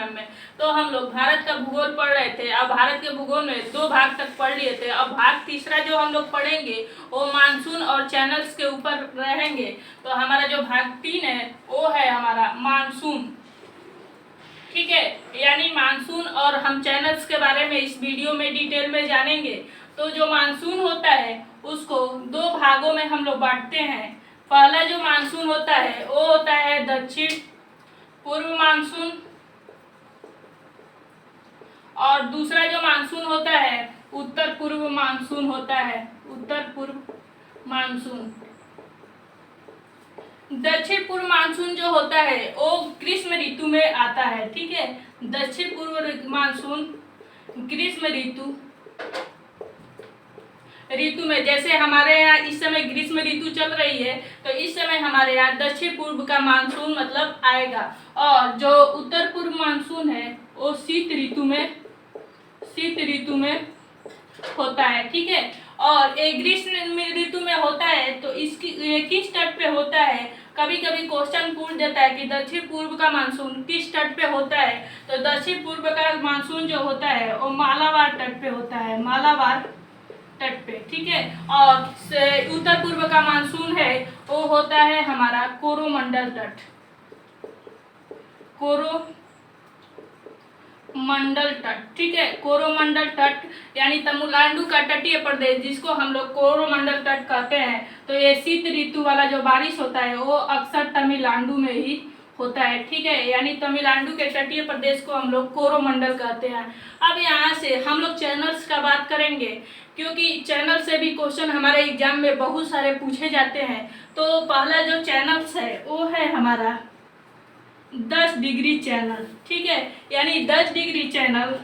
Exam में। तो हम लोग भारत का भूगोल पढ़ रहे थे। अब भारत के भूगोल में 2 भाग तक पढ़ लिए थे। अब भाग तीसरा जो हम लोग पढ़ेंगे वो मानसून और चैनल्स के ऊपर रहेंगे। तो हमारा जो भाग 3 है वो है हमारा मानसून, ठीक है। यानी मानसून और हम चैनल्स के बारे में इस वीडियो में डिटेल में जानेंगे। तो जो मानसून होता है उसको 2 भागों में हम लोग बांटते हैं। पहला जो मानसून होता है वो होता है दक्षिण पूर्व मानसून, और दूसरा जो मानसून होता है उत्तर पूर्व मानसून होता है, उत्तर पूर्व मानसून। दक्षिण पूर्व मानसून जो होता है वो ग्रीष्म ऋतु में आता है, ठीक है। दक्षिण पूर्व मानसून ग्रीष्म ऋतु में, जैसे हमारे यहाँ इस समय ग्रीष्म ऋतु चल रही है तो इस समय हमारे यहाँ दक्षिण पूर्व का मानसून मतलब आएगा। और जो उत्तर पूर्व मानसून है वो शीत ऋतु में होता है, ठीक है। और एक ग्रीष्म ऋतु में होता है तो इसकी किस तट पे होता है, कभी कभी क्वेश्चन पूछ देता है कि दक्षिण पूर्व का मानसून किस तट पे होता है। तो दक्षिण पूर्व का मानसून जो होता है वो मालाबार तट पे होता है, मालाबार तट पे, ठीक है। और उत्तर पूर्व का मानसून है वो होता है हमारा कोरोमंडल तट, कोरोमंडल तट, ठीक है। कोरोमंडल तट यानी तमिलनाडु का तटीय प्रदेश जिसको हम लोग कोरोमंडल तट कहते हैं। तो ये शीत ऋतु वाला जो बारिश होता है वो अक्सर तमिलनाडु में ही होता है, ठीक है। यानी तमिलनाडु के तटीय प्रदेश को हम लोग कोरोमंडल कहते हैं। अब यहाँ से हम लोग चैनल्स का बात करेंगे, क्योंकि चैनल से भी क्वेश्चन हमारे एग्जाम में बहुत सारे पूछे जाते हैं। तो पहला जो चैनल्स है वो है हमारा 10 डिग्री चैनल, ठीक है। यानी 10 डिग्री चैनल,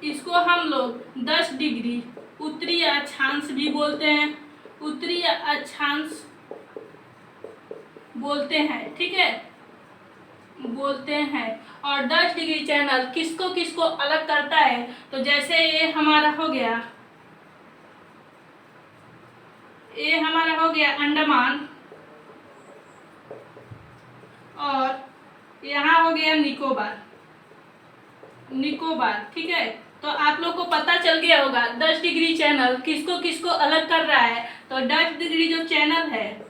इसको हम लोग 10 डिग्री उत्तरी अक्षांश भी बोलते हैं, उत्तरी अक्षांश बोलते हैं, ठीक है, बोलते हैं। और 10 डिग्री चैनल किसको किसको अलग करता है, तो जैसे ये हमारा हो गया अंडमान, और यहाँ हो गया निकोबार, ठीक है। तो आप लोग को पता चल गया होगा 10 डिग्री चैनल किसको किसको अलग कर रहा है। तो 10 डिग्री जो चैनल है,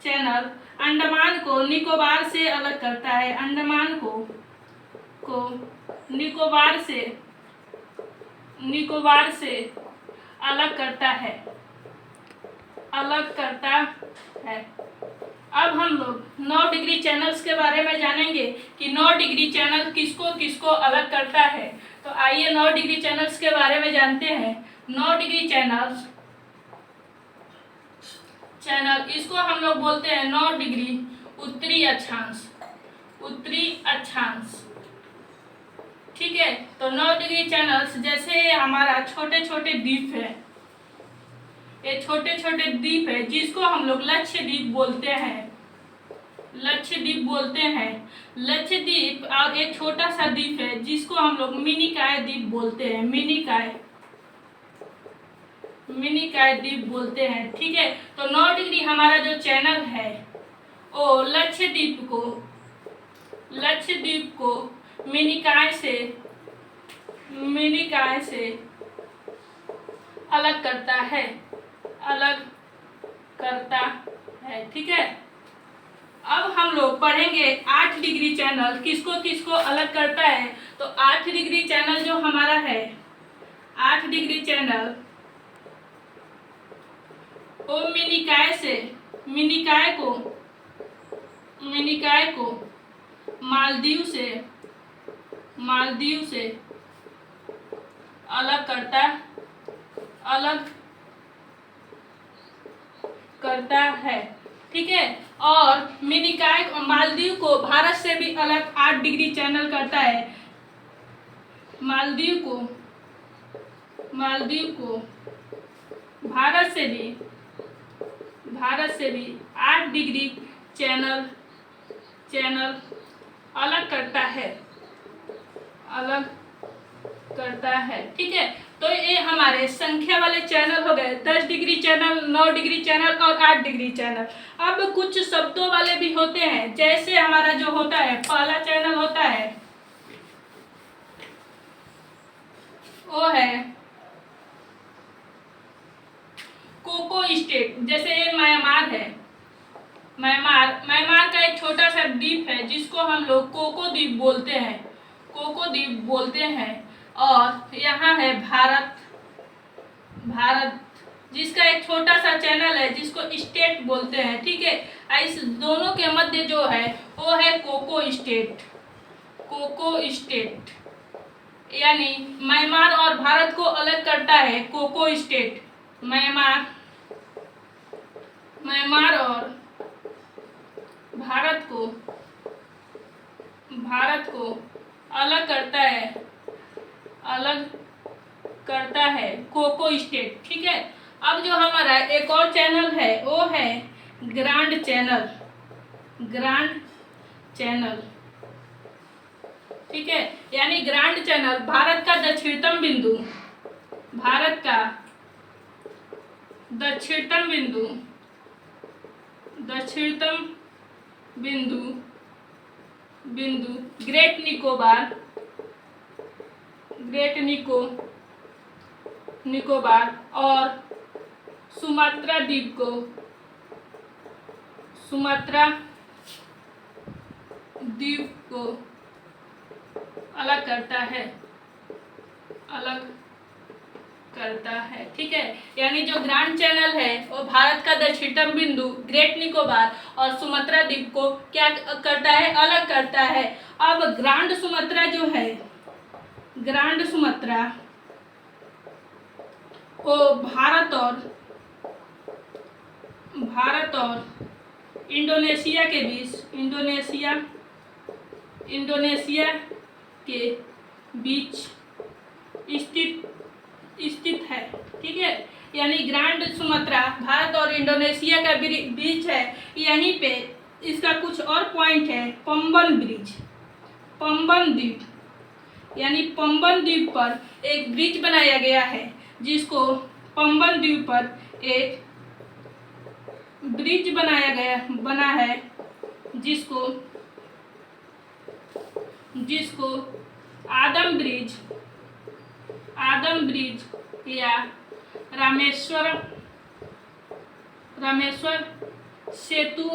चैनल अंडमान को निकोबार से अलग करता है, अंडमान को निकोबार से अलग करता है। अब हम लोग 9 डिग्री चैनल्स के बारे में जानेंगे कि 9 डिग्री चैनल किसको किसको अलग करता है। तो आइए 9 डिग्री चैनल्स के बारे में जानते हैं। 9 डिग्री चैनल इसको हम लोग बोलते हैं 9 डिग्री उत्तरी अक्षांश, ठीक है। तो 9 डिग्री चैनल्स जैसे हमारा छोटे छोटे द्वीप है, ये छोटे छोटे द्वीप है जिसको हम लोग लक्षद्वीप बोलते हैं, लक्षद्वीप। और एक छोटा सा द्वीप है जिसको हम लोग मिनिकॉय द्वीप बोलते हैं, मिनिकॉय द्वीप बोलते हैं, ठीक है। तो 9 डिग्री हमारा जो चैनल है वो लक्षद्वीप को मिनिकॉय से अलग करता है, ठीक है। अब हम लोग पढ़ेंगे 8 डिग्री चैनल किसको किसको अलग करता है। तो 8 डिग्री चैनल जो हमारा है, 8 डिग्री चैनल वो मिनिकॉय को मालदीव से अलग करता है, ठीक है। और मिनिकॉय मालदीव को भारत से भी अलग 8 डिग्री चैनल करता है। मालदीव को भारत से भी 8 डिग्री चैनल अलग करता है, ठीक है। तो ये हमारे संख्या वाले चैनल हो गए, 10 डिग्री चैनल, 9 डिग्री चैनल और 8 डिग्री चैनल। अब कुछ शब्दों वाले भी होते हैं, जैसे हमारा जो होता है पहला चैनल होता है वो है कोको स्टेट। जैसे ये म्यांमार है, म्यांमार का एक छोटा सा द्वीप है जिसको हम लोग कोको द्वीप बोलते हैं, कोको द्वीप बोलते हैं। और यहाँ है भारत, भारत जिसका एक छोटा सा चैनल है जिसको स्टेट बोलते हैं, ठीक है। इस दोनों के मध्य जो है वो है कोको स्टेट, कोको स्टेट। यानी म्यांमार और भारत को अलग करता है कोको स्टेट। म्यांमार और भारत को अलग करता है कोको स्टेट, ठीक है। अब जो हमारा एक और चैनल है वो है ग्रांड चैनल, ग्रांड चैनल, ठीक है। यानी ग्रांड चैनल भारत का दक्षिणतम बिंदु, भारत का दक्षिणतम बिंदु ग्रेट निकोबार और सुमात्रा द्वीप को अलग करता है, ठीक है। यानी जो ग्रांड चैनल है वो भारत का दक्षिणतम बिंदु ग्रेट निकोबार और सुमात्रा द्वीप को क्या करता है, अलग करता है। अब ग्रांड सुमात्रा जो है, ग्रांड सुमात्रा वो भारत और इंडोनेशिया के बीच, इंडोनेशिया के बीच स्थित है, ठीक है। यानी ग्रांड सुमात्रा भारत और इंडोनेशिया का बीच है। यहीं पे इसका कुछ और पॉइंट है, पंबन ब्रिज, पंबन द्वीप। यानी पंबन द्वीप पर एक ब्रिज बनाया गया है जिसको पंबन द्वीप पर एक ब्रिज बना है जिसको आदम ब्रिज या रामेश्वर सेतु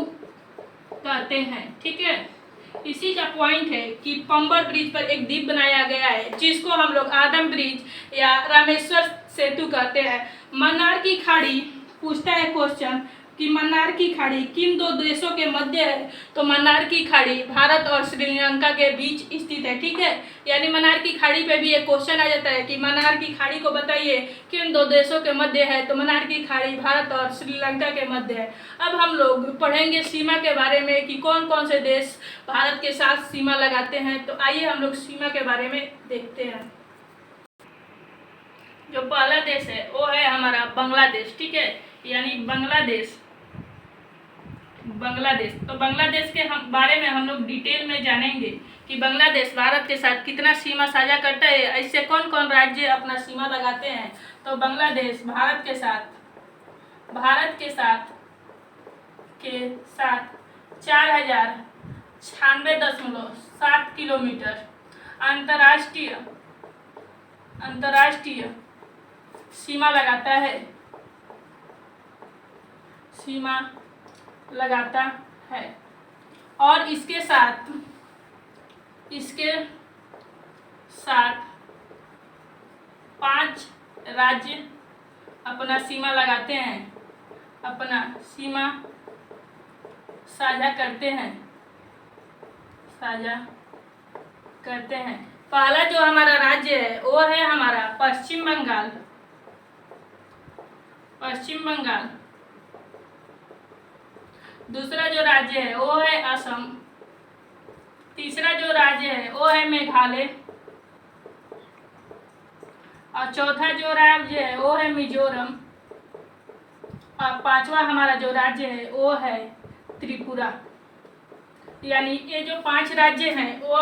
कहते हैं, ठीक है। इसी का पॉइंट है कि पंबन ब्रिज पर एक द्वीप बनाया गया है जिसको हम लोग आदम ब्रिज या रामेश्वर सेतु कहते हैं। मन्नार की खाड़ी पूछता है क्वेश्चन कि मन्नार की खाड़ी किन दो देशों के मध्य है, तो मन्नार की खाड़ी भारत और श्रीलंका के बीच स्थित है, ठीक है। यानी मन्नार की खाड़ी पे भी एक क्वेश्चन आ जाता है कि मन्नार की खाड़ी को बताइए किन दो देशों के मध्य है, तो मन्नार की खाड़ी भारत और श्रीलंका के मध्य है। अब हम लोग पढ़ेंगे सीमा के बारे में कि कौन कौन से देश भारत के साथ सीमा लगाते हैं। तो आइए हम लोग सीमा के बारे में देखते हैं। जो पहला देश है वो है हमारा बांग्लादेश, ठीक है। यानी बांग्लादेश। तो बांग्लादेश के बारे में हम लोग डिटेल में जानेंगे कि बांग्लादेश भारत के साथ कितना सीमा साझा करता है, ऐसे कौन कौन राज्य अपना सीमा लगाते हैं। तो बांग्लादेश भारत के साथ 4096.7 किलोमीटर अंतर्राष्ट्रीय सीमा लगाता है और इसके साथ 5 राज्य अपना सीमा लगाते हैं, अपना सीमा साझा करते हैं। पहला जो हमारा राज्य है वो है हमारा पश्चिम बंगाल। दूसरा जो राज्य है वो है असम। तीसरा जो राज्य है वो है मेघालय। और चौथा जो राज्य है वो है मिजोरम। और पांचवा हमारा जो राज्य है वो है त्रिपुरा। यानी ये जो 5 राज्य हैं वो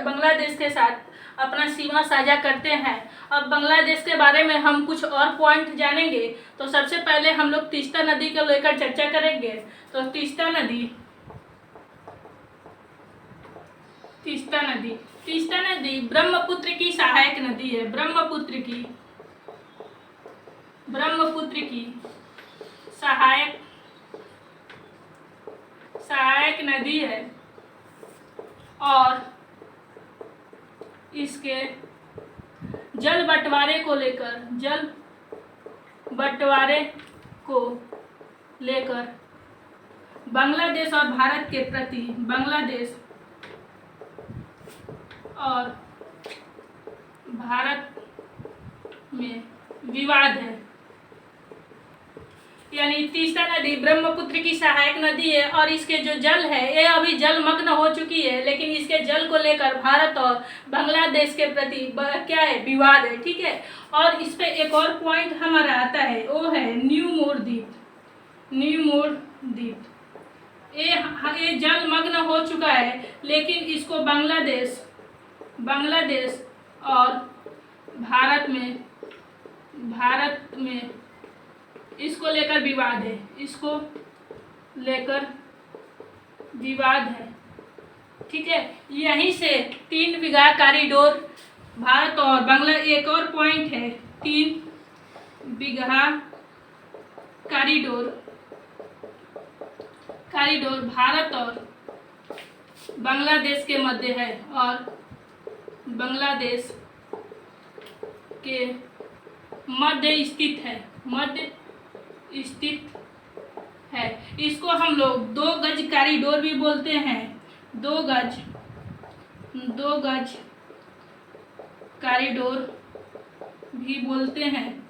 बांग्लादेश के साथ अपना सीमा साझा करते हैं। अब बांग्लादेश के बारे में हम कुछ और पॉइंट जानेंगे। तो सबसे पहले हम लोग तीस्ता नदी को लेकर चर्चा करेंगे। तो तीस्ता नदी ब्रह्मपुत्र की सहायक नदी है। ब्रह्मपुत्र की सहायक नदी है और इसके जल बंटवारे को लेकर बांग्लादेश और भारत में विवाद है। यानी तीस्ता नदी ब्रह्मपुत्र की सहायक नदी है और इसके जो जल है ये अभी जलमग्न हो चुकी है, लेकिन इसके जल को लेकर भारत और बांग्लादेश के प्रति क्या है, विवाद है। ठीक है, और इस पे एक और पॉइंट हमारा आता है, वो है न्यू मोर द्वीप। ये जलमग्न हो चुका है, लेकिन इसको बांग्लादेश और भारत में इसको लेकर विवाद है। ठीक है, यहीं से 3 बीघा कॉरिडोर भारत और बांग्लादेश, एक और पॉइंट है 3 बीघा कॉरिडोर भारत और बांग्लादेश के मध्य है और बांग्लादेश के मध्य स्थित है। इसको हम लोग 2 गज कॉरिडोर भी बोलते हैं। 2 गज कॉरिडोर भी बोलते हैं।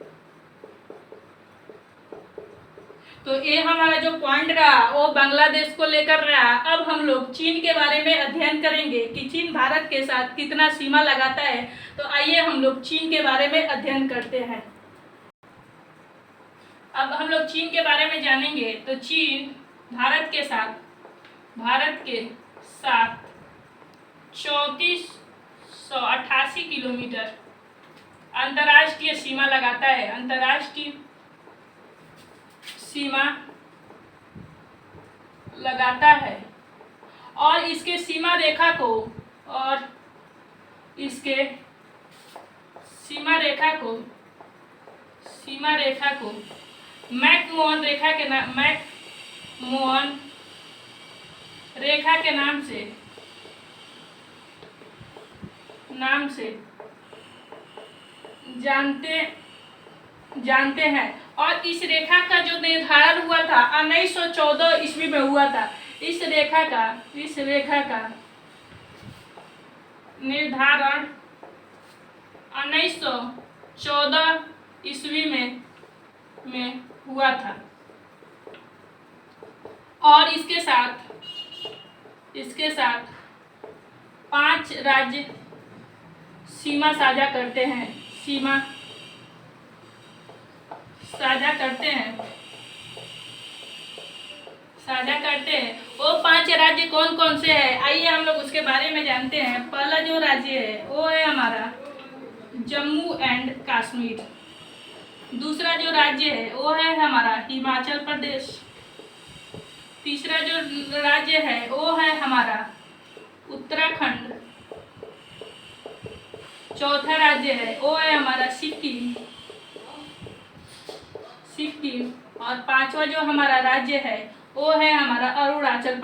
तो ये हमारा जो पॉइंट रहा वो बांग्लादेश को लेकर रहा। अब हम लोग चीन के बारे में अध्ययन करेंगे कि चीन भारत के साथ कितना सीमा लगाता है। तो आइए हम लोग चीन के बारे में अध्ययन करते हैं। अब हम लोग चीन के बारे में जानेंगे। तो चीन भारत के साथ 3488 किलोमीटर अंतर्राष्ट्रीय सीमा लगाता है। अंतर्राष्ट्रीय सीमा लगाता है और इसके सीमा रेखा को मैकमोहन रेखा के नाम से जानते हैं। और इस रेखा का जो निर्धारण हुआ था 1914 ईस्वी में हुआ था। इस रेखा का निर्धारण 1914 ईस्वी में हुआ था और इसके साथ 5 राज्य सीमा साझा करते हैं। वो 5 राज्य कौन कौन से हैं, आइए हम लोग उसके बारे में जानते हैं। पहला जो राज्य है वो है हमारा जम्मू एंड कश्मीर। दूसरा जो राज्य है वो है हमारा हिमाचल प्रदेश। तीसरा जो राज्य है वो है हमारा उत्तराखंड। चौथा राज्य है वो है हमारा सिक्किम। और 5वां जो हमारा राज्य है वो है हमारा अरुणाचल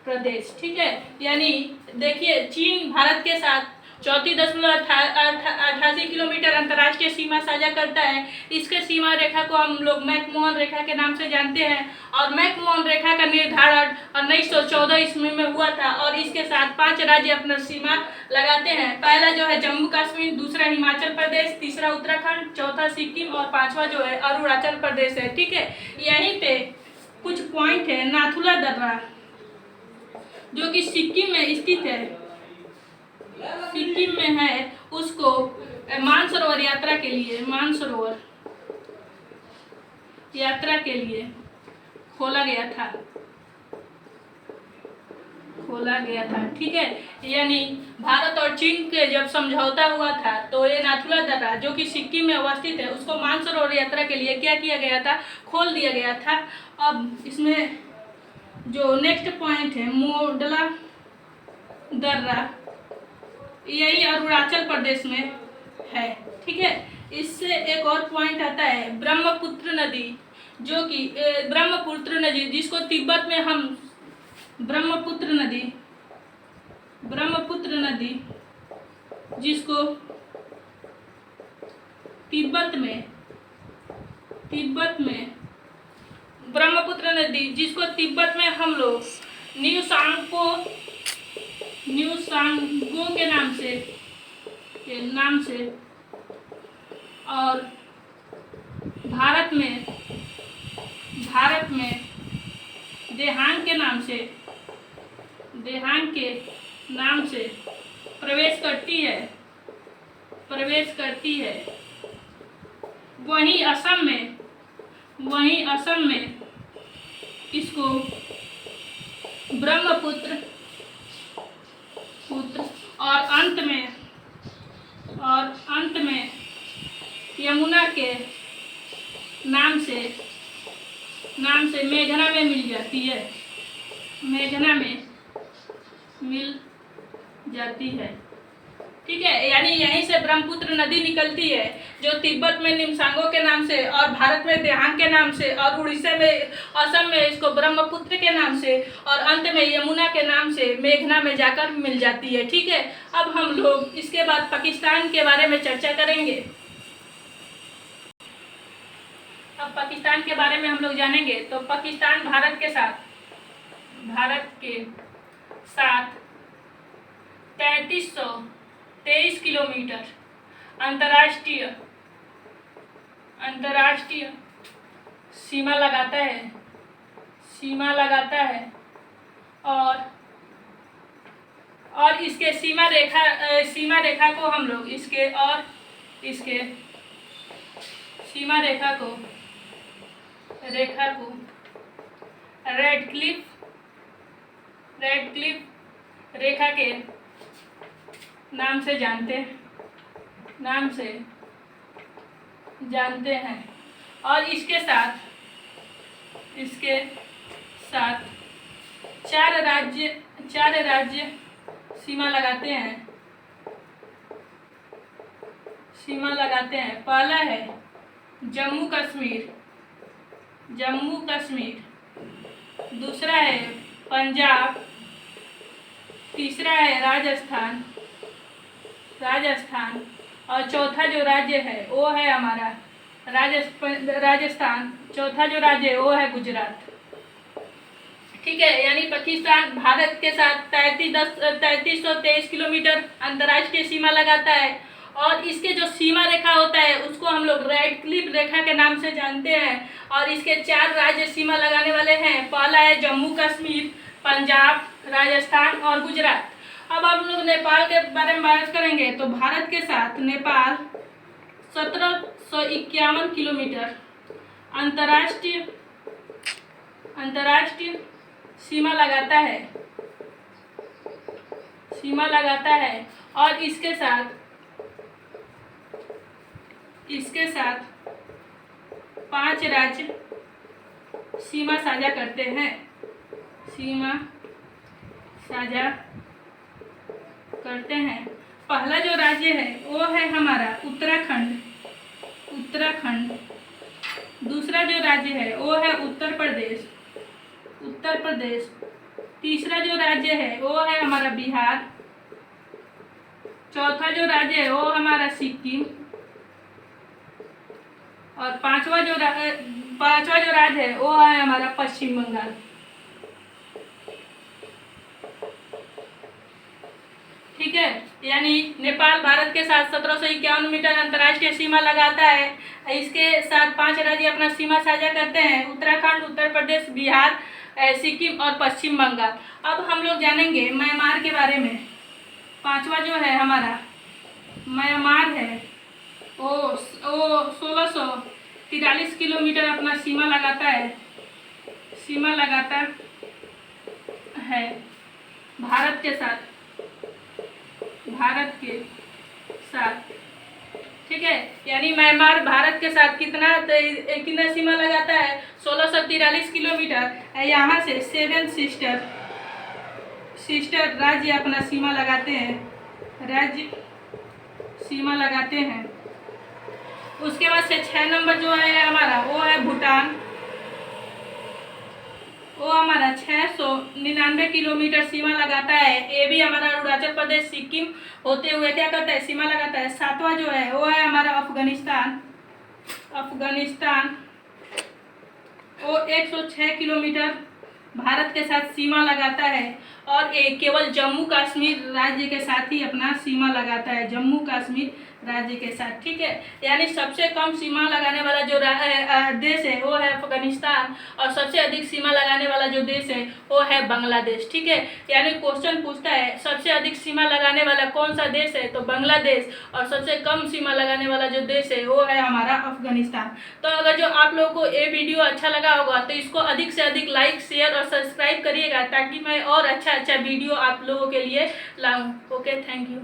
प्रदेश। ठीक है, यानी देखिए चीन भारत के साथ 34.88 किलोमीटर अंतर्राष्ट्रीय सीमा साझा करता है। इसके सीमा रेखा को हम लोग मैकमोहन रेखा के नाम से जानते हैं और मैकमोहन रेखा का निर्धारण 1914 ईस्वी में हुआ था और इसके साथ 5 राज्य अपना सीमा लगाते हैं। पहला जो है जम्मू कश्मीर, दूसरा हिमाचल प्रदेश, तीसरा उत्तराखंड, चौथा सिक्किम और 5वां जो है अरुणाचल प्रदेश है। ठीक है, यहीं पे कुछ पॉइंट है। नाथुला दर्रा जो कि सिक्किम में स्थित है, सिक्किम में है, उसको मानसरोवर यात्रा के लिए खोला बोला गया था। ठीक है, यानी भारत और चीन के जब समझौता हुआ था तो ये नाथुला दर्रा जो कि सिक्किम में अवस्थित है उसको मानसरोवर यात्रा के लिए क्या किया गया था, खोल दिया गया था। अब इसमें जो नेक्स्ट पॉइंट है मोडला दर्रा, यही अरुणाचल प्रदेश में है। ठीक है, इससे एक और पॉइंट आता है ब्रह्मपुत्र नदी, जो कि ब्रह्मपुत्र नदी जिसको तिब्बत में हम ब्रह्मपुत्र नदी जिसको तिब्बत में ब्रह्मपुत्र नदी जिसको तिब्बत में हम लोग न्यूसांगो के नाम से और भारत में देहांग के नाम से प्रवेश करती है। वहीं असम में इसको ब्रह्मपुत्र और अंत में यमुना के नाम से मेघना में मिल जाती है। ठीक है, यानी यहीं से ब्रह्मपुत्र नदी निकलती है जो तिब्बत में निमसांगो के नाम से और भारत में देहांग के नाम से और उड़ीसा में असम में इसको ब्रह्मपुत्र के नाम से और अंत में यमुना के नाम से मेघना में जाकर मिल जाती है। ठीक है, अब हम लोग इसके बाद पाकिस्तान के बारे में चर्चा करेंगे। अब पाकिस्तान के बारे में हम लोग जानेंगे तो पाकिस्तान भारत के साथ 3323 किलोमीटर अंतर्राष्ट्रीय सीमा लगाता है और इसके सीमा रेखा को हम लोग इसके सीमा रेखा को रेड क्लिफ रेखा के नाम से जानते हैं और इसके साथ चार राज्य सीमा लगाते हैं। पहला है जम्मू कश्मीर, दूसरा है पंजाब, तीसरा है राजस्थान और चौथा जो राज्य है वो है हमारा राजस्थान। चौथा जो राज्य है वो है गुजरात। ठीक है, यानी पाकिस्तान भारत के साथ 3323 किलोमीटर अंतर्राष्ट्रीय सीमा लगाता है और इसके जो सीमा रेखा होता है उसको हम लोग रेड क्लिफ रेखा के नाम से जानते हैं और इसके 4 राज्य सीमा लगाने वाले हैं। पहला है जम्मू कश्मीर, पंजाब, राजस्थान और गुजरात। अब हम लोग नेपाल के बारे में बात करेंगे तो भारत के साथ नेपाल 1751 किलोमीटर अंतर्राष्ट्रीय सीमा लगाता है और इसके साथ 5 राज्य सीमा साझा करते हैं। पहला जो राज्य है वो है हमारा उत्तराखंड। दूसरा जो राज्य है वो है उत्तर प्रदेश। तीसरा जो राज्य है वो है हमारा बिहार। चौथा जो राज्य है वो हमारा सिक्किम और पांचवा जो राज्य है वो है हमारा पश्चिम बंगाल। ठीक है, यानी नेपाल भारत के साथ 1751 मीटर अंतर्राष्ट्रीय सीमा लगाता है। इसके साथ 5 राज्य अपना सीमा साझा करते हैं, उत्तराखंड, उत्तर प्रदेश, बिहार, सिक्किम और पश्चिम बंगाल। अब हम लोग जानेंगे म्यांमार के बारे में। पांचवा जो है हमारा म्यांमार है वो 1643 किलोमीटर अपना सीमा लगाता है। भारत के साथ, ठीक है। यानी म्यांमार भारत के साथ कितना सीमा लगाता है, 1643 किलोमीटर। यहाँ से 7 सिस्टर राज्य अपना सीमा लगाते हैं। उसके बाद से 6 नंबर जो है हमारा वो है भूटान। वो हमारा 699 किलोमीटर सीमा लगाता है। ये भी हमारा अरुणाचल प्रदेश सिक्किम होते हुए क्या करता है, सीमा लगाता है। 7वां जो है वो है हमारा अफगानिस्तान। वो 106 किलोमीटर भारत के साथ सीमा लगाता है। और एक केवल जम्मू कश्मीर राज्य के साथ ही अपना सीमा लगाता है, जम्मू कश्मीर राज्य के साथ, ठीक है। यानी सबसे कम सीमा लगाने वाला जो देश है वो है अफगानिस्तान, और सबसे अधिक सीमा लगाने वाला जो देश है वो है बांग्लादेश, ठीक है। यानी क्वेश्चन पूछता है सबसे अधिक सीमा लगाने वाला कौन सा देश है, तो बांग्लादेश, और सबसे कम सीमा लगाने वाला जो देश है वो है हमारा अफगानिस्तान। तो अगर जो आप लोगों को ये वीडियो अच्छा लगा होगा तो इसको अधिक से अधिक लाइक, शेयर और सब्सक्राइब करिएगा, ताकि मैं और अच्छा वीडियो आप लोगों के लिए लाऊं। Okay, thank you.